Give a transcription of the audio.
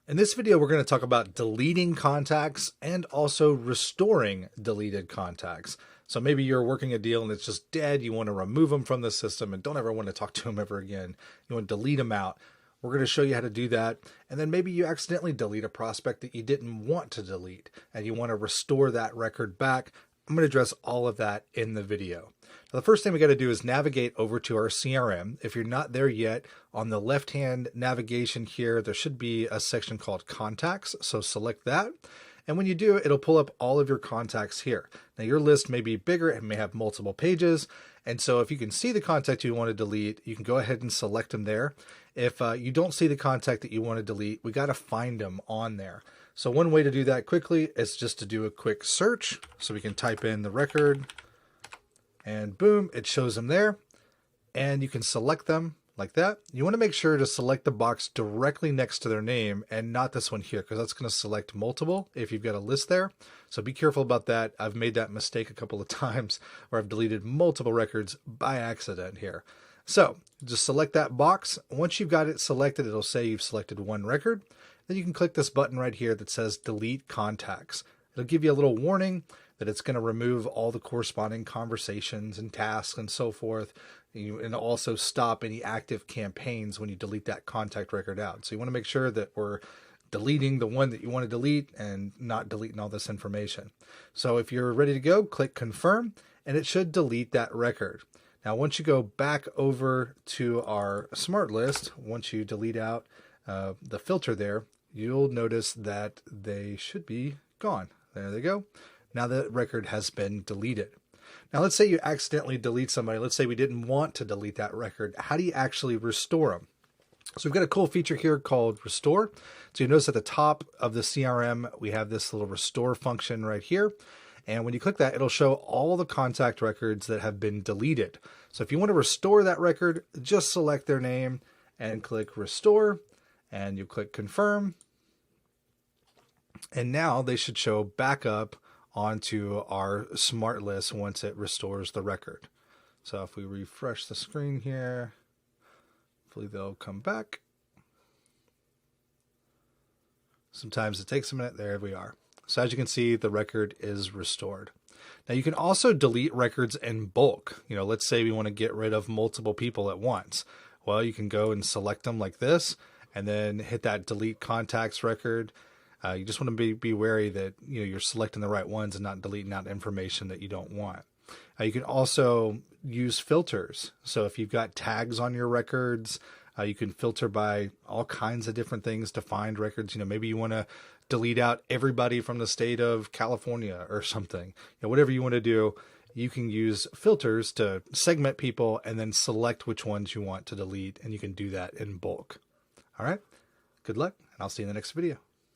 In this video, we're going to talk about deleting contacts and also restoring deleted contacts. So maybe you're working a deal and it's just dead. You want to remove them from the system and don't ever want to talk to them ever again. You want to delete them out. We're going to show you how to do that. And then maybe you accidentally delete a prospect that you didn't want to delete and you want to restore that record back. I'm going to address all of that in the video. Now, the first thing we got to do is navigate over to our CRM. If you're not there yet, on the left-hand navigation here, there should be a section called Contacts. So select that. And when you do, it'll pull up all of your contacts here. Now, your list may be bigger and may have multiple pages. And so if you can see the contact you want to delete, you can go ahead and select them there. If you don't see the contact that you want to delete, we got to find them on there. So one way to do that quickly is just to do a quick search. So we can type in the record and boom, it shows them there. And you can select them like that. You want to make sure to select the box directly next to their name and not this one here, because that's going to select multiple if you've got a list there. So be careful about that. I've made that mistake a couple of times where I've deleted multiple records by accident here. So just select that box. Once you've got it selected, it'll say you've selected one record. Then you can click this button right here that says delete contacts. It'll give you a little warning that it's going to remove all the corresponding conversations and tasks and so forth. And also stop any active campaigns when you delete that contact record out. So you want to make sure that we're deleting the one that you want to delete and not deleting all this information. So if you're ready to go, click confirm and it should delete that record. Now, once you go back over to our smart list, once you delete out the filter there, you'll notice that they should be gone. There they go. Now the record has been deleted. Now, let's say you accidentally delete somebody. Let's say we didn't want to delete that record. How do you actually restore them? So we've got a cool feature here called Restore. So you notice at the top of the CRM, we have this little restore function right here. And when you click that, it'll show all the contact records that have been deleted. So if you want to restore that record, just select their name and click Restore. And you click Confirm. And now they should show back up onto our smart list once it restores the record. So if we refresh the screen here, hopefully they'll come back. Sometimes it takes a minute. There we are. So as you can see, the record is restored. Now you can also delete records in bulk. Let's say we want to get rid of multiple people at once. Well, you can go and select them like this and then hit that delete contacts record. You just want to be wary that you're selecting the right ones and not deleting out information that you don't want. You can also use filters. So if you've got tags on your records, you can filter by all kinds of different things to find records. Maybe you want to delete out everybody from the state of California or something. Whatever you want to do, you can use filters to segment people and then select which ones you want to delete. And you can do that in bulk. All right. Good luck, and I'll see you in the next video.